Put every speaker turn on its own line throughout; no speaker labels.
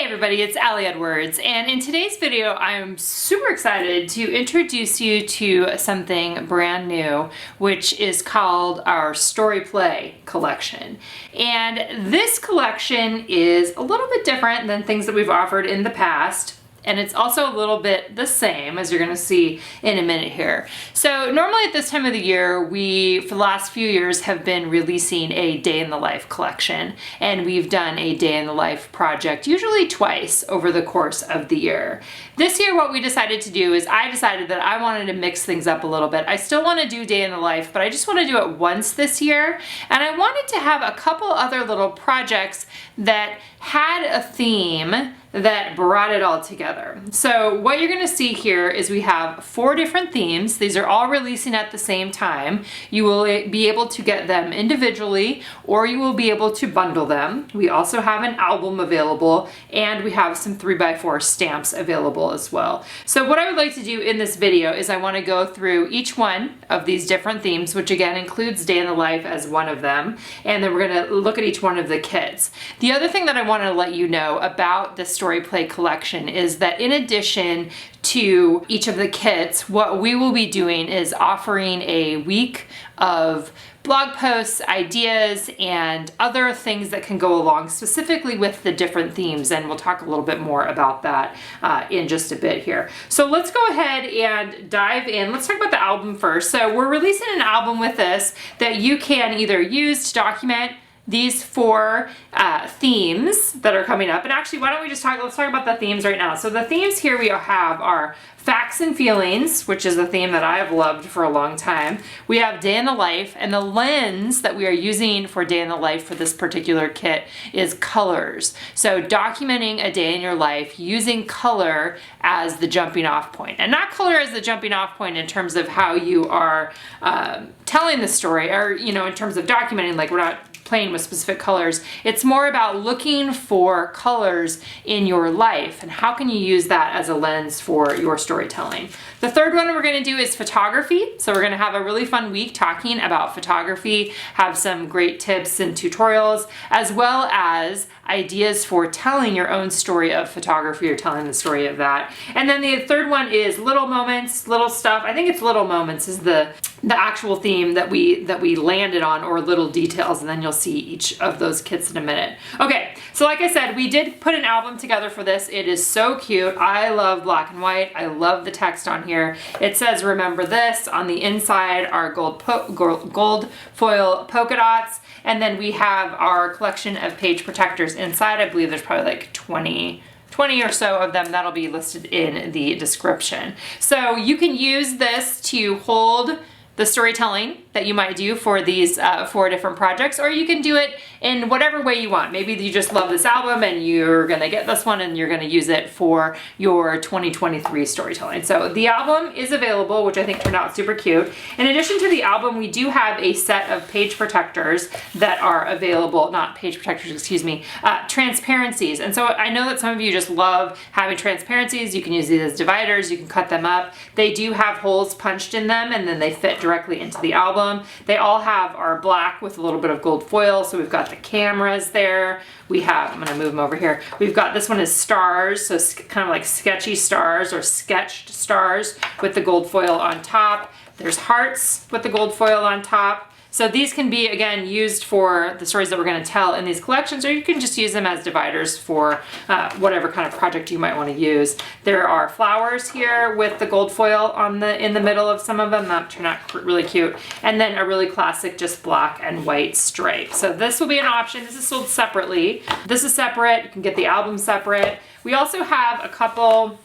everybody, it's Allie Edwards, and in today's video I'm super excited to introduce you to something brand new, which is called our Story Play collection. And this collection is a little bit different than things that we've offered in the past. And it's also a little bit the same, as you're going to see in a minute here. So normally at this time of the year, we, for the last few years, have been releasing a day in the life collection. And we've done a day in the life project, usually twice over the course of the year. This year, what we decided to do is I decided that I wanted to mix things up a little bit. I still want to do day in the life, but I just want to do it once this year. And I wanted to have a couple other little projects that had a theme that brought it all together. So what you're going to see here is we have 4 different themes. These are all releasing at the same time. You will be able to get them individually, or you will be able to bundle them. We also have an album available, and we have some 3x4 stamps available as well. So what I would like to do in this video is I want to go through each one of these different themes, which again includes day in the life as one of them, and then we're going to look at each one of the kits. The other thing that I want to let you know about the Story Play collection is that in addition to each of the kits, what we will be doing is offering a week of blog posts, ideas, and other things that can go along specifically with the different themes, and we'll talk a little bit more about that in just a bit here. So let's go ahead and dive in. Let's talk about the album first. So we're releasing an album with this that you can either use to document these 4 themes that are coming up. And actually, why don't we just let's talk about the themes right now. So the themes here we have are facts and feelings, which is a theme that I have loved for a long time. We have day in the life, and the lens that we are using for day in the life for this particular kit is colors. So documenting a day in your life using color as the jumping off point. And not color as the jumping off point in terms of how you are telling the story, or, you know, in terms of documenting, like we're not playing with specific colors. It's more about looking for colors in your life and how can you use that as a lens for your storytelling. The third one we're going to do is photography. So we're going to have a really fun week talking about photography, have some great tips and tutorials, as well as ideas for telling your own story of photography or telling the story of that. And then the third one is little moments, little stuff. I think it's little moments is the actual theme that we landed on, or little details, and then you'll see each of those kits in a minute. Okay, so like I said, we did put an album together for this. It is so cute. I love black and white. I love the text on here. It says remember this. On the inside are gold foil polka dots, and then we have our collection of page protectors inside. I believe there's probably like 20 or so of them. That'll be listed in the description. So you can use this to hold the storytelling that you might do for these 4 different projects, or you can do it in whatever way you want. Maybe you just love this album and you're gonna get this one and you're gonna use it for your 2023 storytelling. So the album is available, which I think turned out super cute. In addition to the album, we do have a set of page protectors that are available, not page protectors, excuse me, transparencies. And so I know that some of you just love having transparencies. You can use these as dividers, you can cut them up. They do have holes punched in them, and then they fit directly into the album. They all are black with a little bit of gold foil. So we've got the cameras there. We have, I'm gonna move them over here. We've got, this one is stars, so kind of like sketchy stars or sketched stars with the gold foil on top. There's hearts with the gold foil on top. So these can be, again, used for the stories that we're going to tell in these collections, or you can just use them as dividers for whatever kind of project you might want to use. There are flowers here with the gold foil in the middle of some of them. That turned out really cute. And then a really classic just black and white stripe. So this will be an option. This is sold separately. This is separate. You can get the album separate. We also have a couple,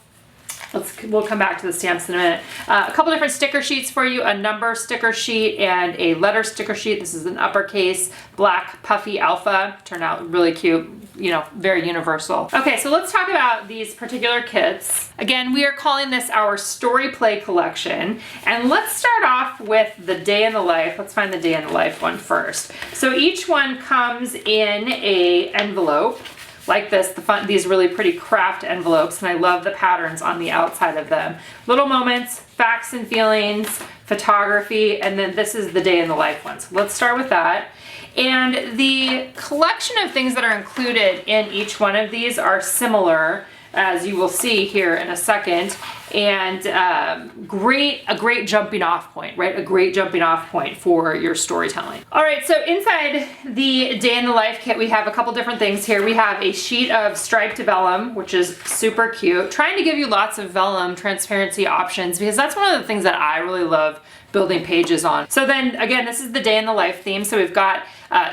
we'll come back to the stamps in a minute. A couple different sticker sheets for you, a number sticker sheet and a letter sticker sheet. This is an uppercase black puffy alpha. Turned out really cute, you know, very universal. Okay, so let's talk about these particular kits. Again, we are calling this our Story Play collection. And let's start off with the day in the life. Let's find the day in the life one first. So each one comes in a envelope like this, these really pretty craft envelopes, and I love the patterns on the outside of them. Little moments, facts and feelings, photography, and then this is the day in the life one. So let's start with that. And the collection of things that are included in each one of these are similar, as you will see here in a second, and a great jumping off point, right? A great jumping off point for your storytelling. All right, so inside the Day in the Life kit, we have a couple different things here. We have a sheet of striped vellum, which is super cute. Trying to give you lots of vellum transparency options because that's one of the things that I really love building pages on. So then again, this is the Day in the Life theme. So we've got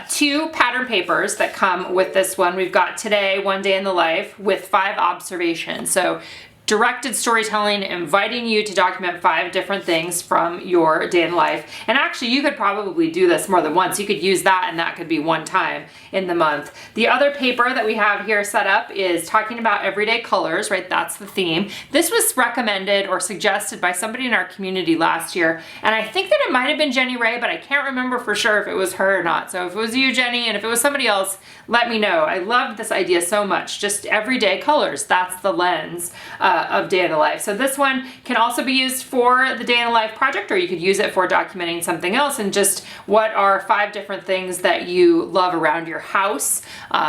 2 pattern papers that come with this one. We've got today, 1 day in the life with 5 observations. So directed storytelling, inviting you to document 5 different things from your day in life. And actually, you could probably do this more than once. You could use that and that could be one time in the month. The other paper that we have here set up is talking about everyday colors, right? That's the theme. This was recommended or suggested by somebody in our community last year. And I think that it might have been Jenny Ray, but I can't remember for sure if it was her or not. So if it was you, Jenny, and if it was somebody else, let me know. I loved this idea so much. Just everyday colors. That's the lens of Day in the Life. So this one can also be used for the Day in the Life project, or you could use it for documenting something else and just what are 5 different things that you love around your house,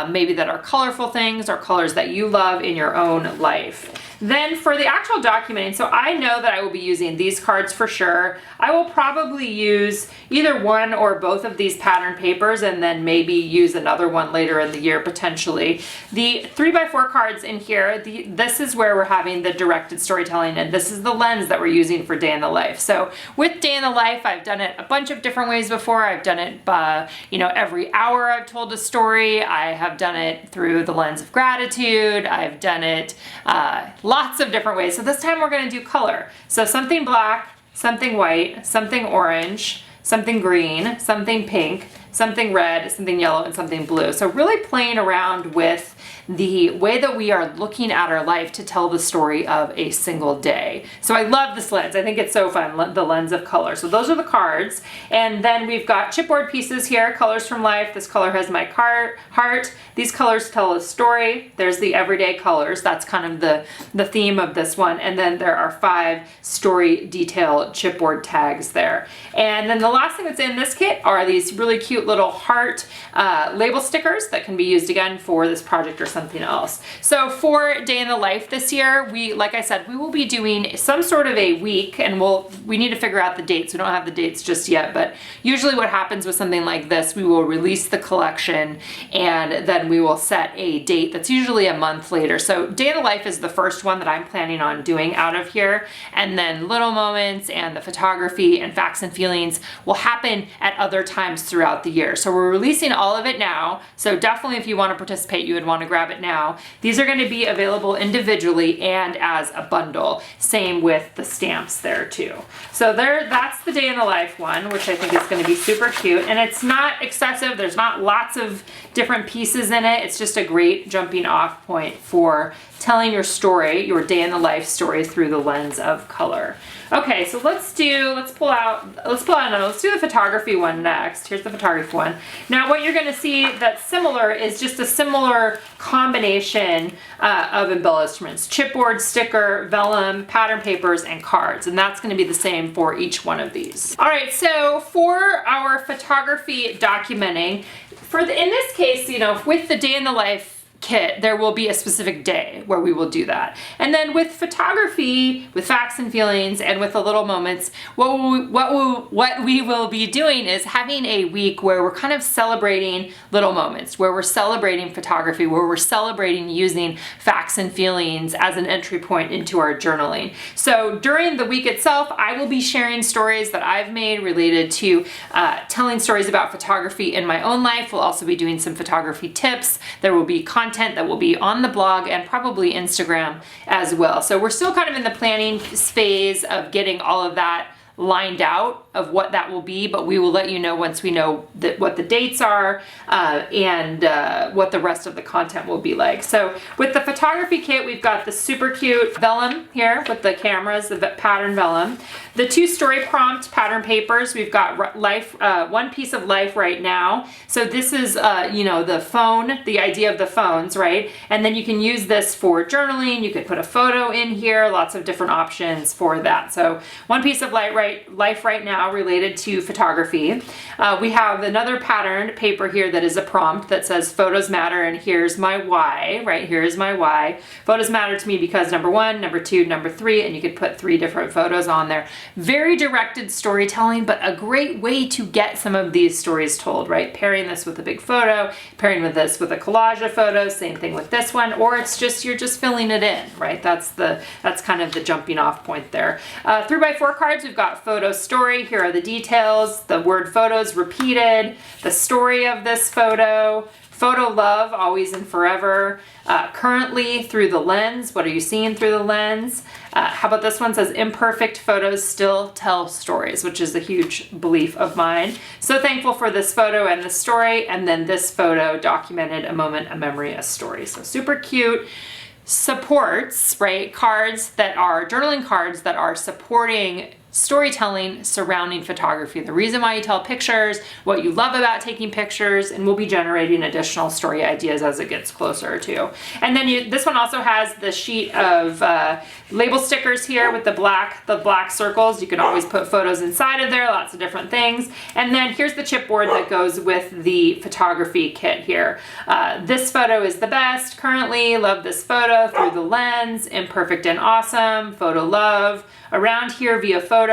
maybe that are colorful things or colors that you love in your own life. Then for the actual documenting, so I know that I will be using these cards for sure. I will probably use either one or both of these pattern papers and then maybe use another one later in the year potentially. The 3x4 cards in here, this is where we're having the directed storytelling, and this is the lens that we're using for Day in the Life. So with Day in the Life, I've done it a bunch of different ways before. I've done it every hour I've told a story. I have done it through the lens of gratitude. I've done it lots of different ways. So this time we're going to do color. So something black, something white, something orange, something green, something pink, something red, something yellow, and something blue. So really playing around with the way that we are looking at our life to tell the story of a single day. So I love this lens. I think it's so fun, the lens of color. So those are the cards. And then we've got chipboard pieces here, colors from life. This color has my heart. These colors tell a story. There's the everyday colors. That's kind of the theme of this one. And then there are 5 story detail chipboard tags there. And then the last thing that's in this kit are these really cute little heart label stickers that can be used again for this project or something else. So for Day in the Life this year, like I said, we will be doing some sort of a week, and we need to figure out the dates. We don't have the dates just yet, but usually what happens with something like this, we will release the collection and then we will set a date that's usually a month later. So Day in the Life is the first one that I'm planning on doing out of here, and then Little Moments and the photography and Facts and Feelings will happen at other times throughout the year. So we're releasing all of it now. So definitely if you want to participate, you would want to grab it now. These are going to be available individually and as a bundle. Same with the stamps there too. So that's the Day in the Life one, which I think is going to be super cute. And it's not excessive. There's not lots of different pieces in it. It's just a great jumping off point for telling your story, your Day in the Life story through the lens of color. Okay, so let's do the photography one next. Here's the photography one. Now what you're gonna see that's similar is just a similar combination of embellishments: chipboard, sticker, vellum, pattern papers, and cards. And that's gonna be the same for each one of these. All right, so for our photography documenting, in this case, with the Day in the Life kit, there will be a specific day where we will do that. And then with photography, with Facts and Feelings, and with the Little Moments, what we will be doing is having a week where we're kind of celebrating little moments, where we're celebrating photography, where we're celebrating using Facts and Feelings as an entry point into our journaling. So during the week itself, I will be sharing stories that I've made related to telling stories about photography in my own life. We'll also be doing some photography tips. There will be content that will be on the blog and probably Instagram as well. So we're still kind of in the planning phase of getting all of that lined out of what that will be, but we will let you know once we know what the dates are and what the rest of the content will be like. So with the photography kit, we've got the super cute vellum here with the cameras, the pattern vellum. The 2 story prompt pattern papers, we've got life, 1 piece of life right now. So this is, the phone, the idea of the phones, right? And then you can use this for journaling. You could put a photo in here, lots of different options for that. So 1 piece of life right now somehow related to photography. We have another patterned paper here that is a prompt that says photos matter, and here's my why, right? Here's my why. Photos matter to me because number 1, number 2, number 3, and you could put 3 different photos on there. Very directed storytelling, but a great way to get some of these stories told, right? Pairing this with a big photo, pairing with this with a collage of photos, same thing with this one, or it's just, you're just filling it in, right? That's kind of the jumping off point there. 3x4 cards, we've got photo story. Here are the details, the word photos repeated, the story of this photo, photo love, always and forever, currently, through the lens, what are you seeing through the lens? How about this one? Says imperfect photos still tell stories, which is a huge belief of mine. So thankful for this photo and the story, and then this photo documented a moment, a memory, a story. So super cute. Supports, right? Cards that are journaling cards that are supporting storytelling surrounding photography. The reason why you tell pictures, what you love about taking pictures, and we'll be generating additional story ideas as it gets closer too. And then this one also has the sheet of label stickers here with the black circles. You can always put photos inside of there, lots of different things. And then here's the chipboard that goes with the photography kit here. This photo is the best currently, love this photo, through the lens, imperfect and awesome, photo love, around here via photos.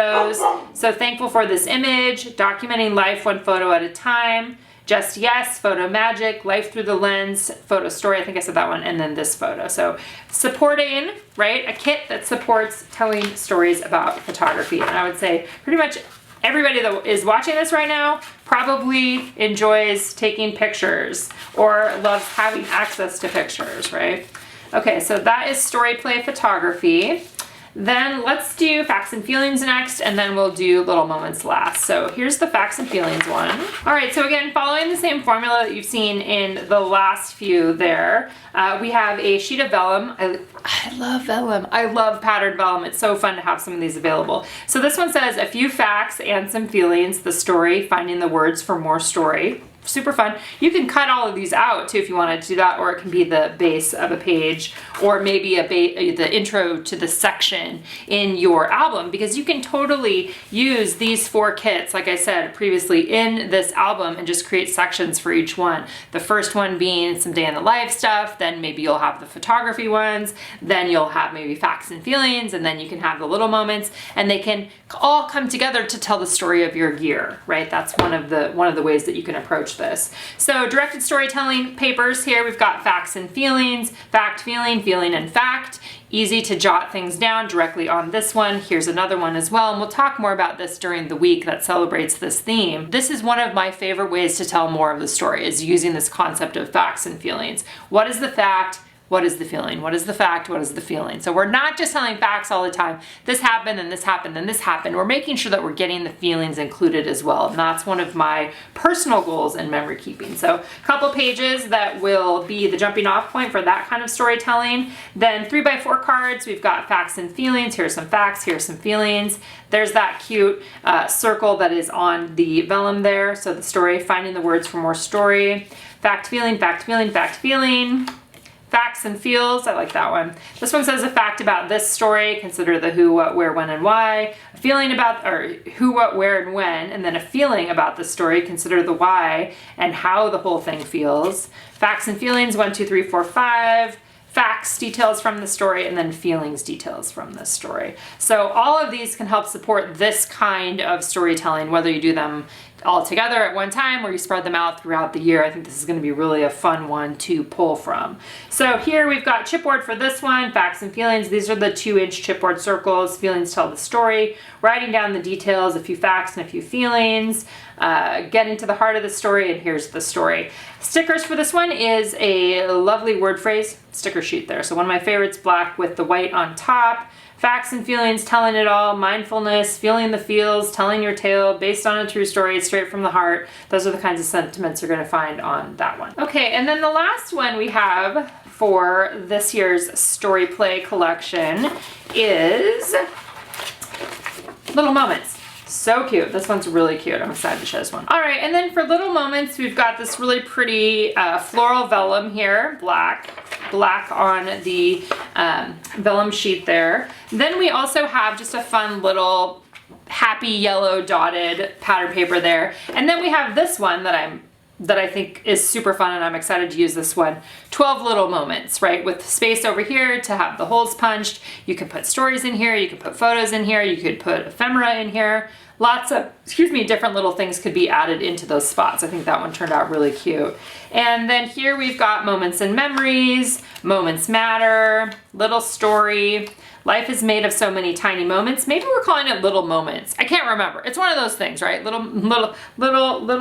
So thankful for this image, documenting life one photo at a time, just yes, photo magic, life through the lens, photo story, I think I said that one, and then this photo. So supporting, right, a kit that supports telling stories about photography. And I would say pretty much everybody that is watching this right now probably enjoys taking pictures or loves having access to pictures, right? Okay, so that is story play photography. Then let's do facts and feelings next, and then we'll do little moments last. So here's the facts and feelings one. All right, so again, following the same formula that you've seen in the last few there, we have a sheet of vellum. I love vellum. I love patterned vellum. It's so fun to have some of these available. So this one says a few facts and some feelings, the story, finding the words for more story. Super fun. You can cut all of these out too if you wanted to do that, or it can be the base of a page, or maybe the intro to the section in your album, because you can totally use these 4 kits, like I said previously, in this album and just create sections for each one. The first one being some day in the life stuff, then maybe you'll have the photography ones, then you'll have maybe facts and feelings, and then you can have the little moments, and they can all come together to tell the story of your year, right? That's one of the ways that you can approach this. So directed storytelling papers here, we've got facts and feelings, fact, feeling, feeling and fact. Easy to jot things down directly on this one. Here's another one as well, and we'll talk more about this during the week that celebrates this theme. This is one of my favorite ways to tell more of the story, is using this concept of facts and feelings. What is the fact? What is the feeling? What is the fact? What is the feeling? So we're not just telling facts all the time. This happened and this happened and this happened. We're making sure that we're getting the feelings included as well. And that's one of my personal goals in memory keeping. So a couple pages that will be the jumping off point for that kind of storytelling. Then 3x4 cards, we've got facts and feelings. Here's some facts, here's some feelings. There's that cute circle that is on the vellum there. So the story, finding the words for more story. Fact, feeling, fact, feeling, fact, feeling. Facts and feels, I like that one. This one says a fact about this story, consider the who, what, where, when, and why. A feeling about, or who, what, where, and when, and then a feeling about the story, consider the why and how the whole thing feels. Facts and feelings, 1, 2, 3, 4, 5. Facts, details from the story, and then feelings, details from the story. So all of these can help support this kind of storytelling, whether you do them all together at one time or you spread them out throughout the year. I think this is going to be really a fun one to pull from. So here we've got chipboard for this one, facts and feelings. These are the 2-inch chipboard circles. Feelings tell the story, writing down the details, a few facts and a few feelings, getting to the heart of the story, and here's the story. Stickers for this one is a lovely word phrase sticker sheet there. So one of my favorites, black with the white on top. Facts and feelings, telling it all, mindfulness, feeling the feels, telling your tale, based on a true story, straight from the heart. Those are the kinds of sentiments you're going to find on that one. Okay, and then the last one we have for this year's Story Play collection is Little Moments. So cute. This one's really cute. I'm excited to show this one. All right, and then for Little Moments, we've got this really pretty floral vellum here, black on the vellum sheet there. Then we also have just a fun little happy yellow dotted pattern paper there. And then we have this one that I think is super fun, and I'm excited to use this one. 12 little moments, right? With space over here to have the holes punched. You could put stories in here, you could put photos in here, you could put ephemera in here. Lots of, different little things could be added into those spots. I think that one turned out really cute. And then here we've got moments and memories, moments matter, little story. Life is made of so many tiny moments. Maybe we're calling it little moments. I can't remember. It's one of those things, right? Little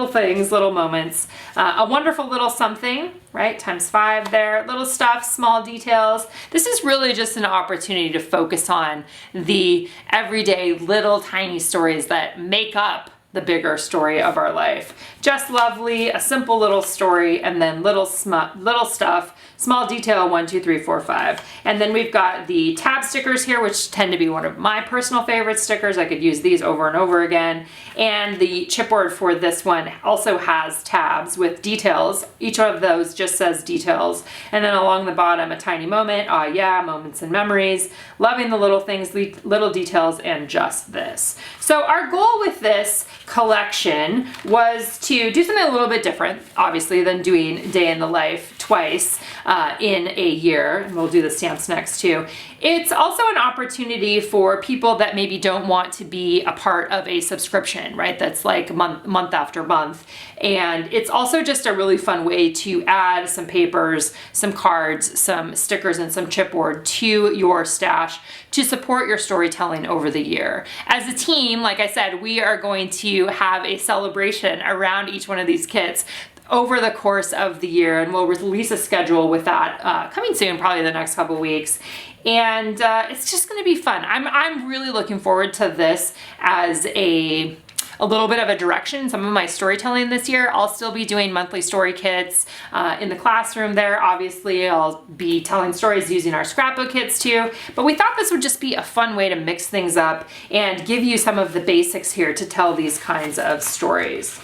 things, little moments. A wonderful little something, right? Times 5 there. Little stuff, small details. This is really just an opportunity to focus on the everyday little tiny stories that make up the bigger story of our life. Just lovely, a simple little story, and then little stuff, small detail, 1, 2, 3, 4, 5. And then we've got the tab stickers here, which tend to be one of my personal favorite stickers. I could use these over and over again. And the chipboard for this one also has tabs with details. Each of those just says details. And then along the bottom, a tiny moment, aw yeah, moments and memories, loving the little things, little details, and just this. So our goal with this collection was to do something a little bit different, obviously, than doing day in the life twice in a year. And we'll do the stamps next too. It's also an opportunity for people that maybe don't want to be a part of a subscription, right? That's like month after month. And it's also just a really fun way to add some papers, some cards, some stickers, and some chipboard to your stash to support your storytelling over the year. As a team, like I said, we are going to have a celebration around each one of these kits over the course of the year, and we'll release a schedule with that coming soon, probably the next couple weeks. And it's just gonna be fun. I'm really looking forward to this as a little bit of a direction in some of my storytelling this year. I'll still be doing monthly story kits in the classroom there. Obviously, I'll be telling stories using our scrapbook kits too, but we thought this would just be a fun way to mix things up and give you some of the basics here to tell these kinds of stories.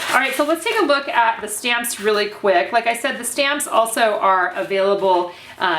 All right, so let's take a look at the stamps really quick. Like I said, the stamps also are available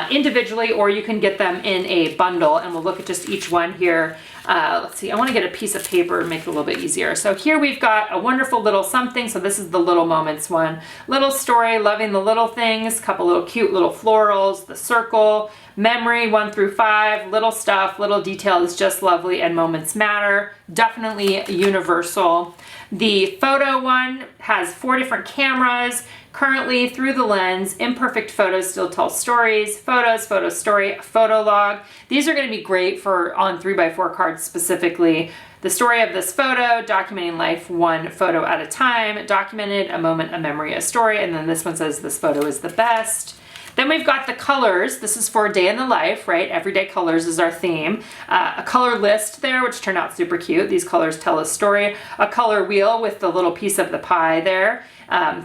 individually, or you can get them in a bundle, and we'll look at just each one here. Let's see, I want to get a piece of paper and make it a little bit easier. So here we've got a wonderful little something. So this is the little moments one. Little story, loving the little things, couple little cute little florals, the circle, memory 1 through 5, little stuff, little details, just lovely, and moments matter. Definitely universal. The photo one has 4 different cameras. Currently, through the lens, imperfect photos still tell stories, photos, photo story, photo log. These are going to be great for on 3x4 cards specifically. The story of this photo, documenting life 1 photo at a time, documented, a moment, a memory, a story, and then this one says this photo is the best. Then we've got the colors. This is for day in the life, right? Everyday colors is our theme. A color list there, which turned out super cute. These colors tell a story. A color wheel with the little piece of the pie there.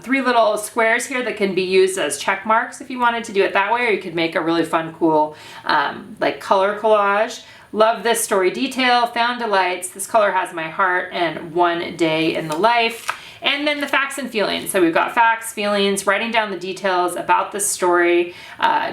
3 little squares here that can be used as check marks if you wanted to do it that way, or you could make a really fun, cool, like color collage. Love this story detail, found delights, this color has my heart, and 1 day in the life. And then the facts and feelings. So we've got facts, feelings, writing down the details about the story,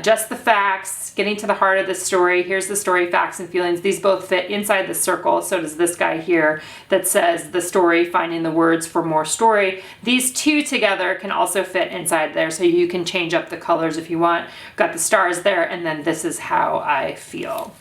just the facts, getting to the heart of the story. Here's the story, facts and feelings. These both fit inside the circle. So does this guy here that says the story, finding the words for more story. These 2 together can also fit inside there. So you can change up the colors if you want. Got the stars there, and then this is how I feel.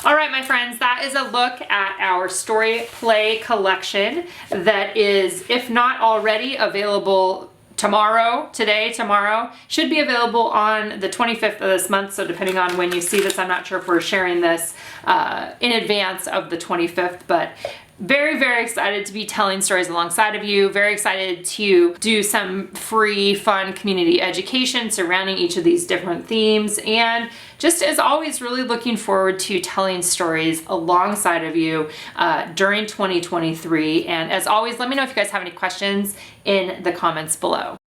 All right, my friends, that is a look at our Story Play collection that is, if not already, available tomorrow, tomorrow. Should be available on the 25th of this month, so depending on when you see this, I'm not sure if we're sharing this in advance of the 25th, but very, very excited to be telling stories alongside of you. Very excited to do some free, fun community education surrounding each of these different themes. And just as always, really looking forward to telling stories alongside of you during 2023. And as always, let me know if you guys have any questions in the comments below.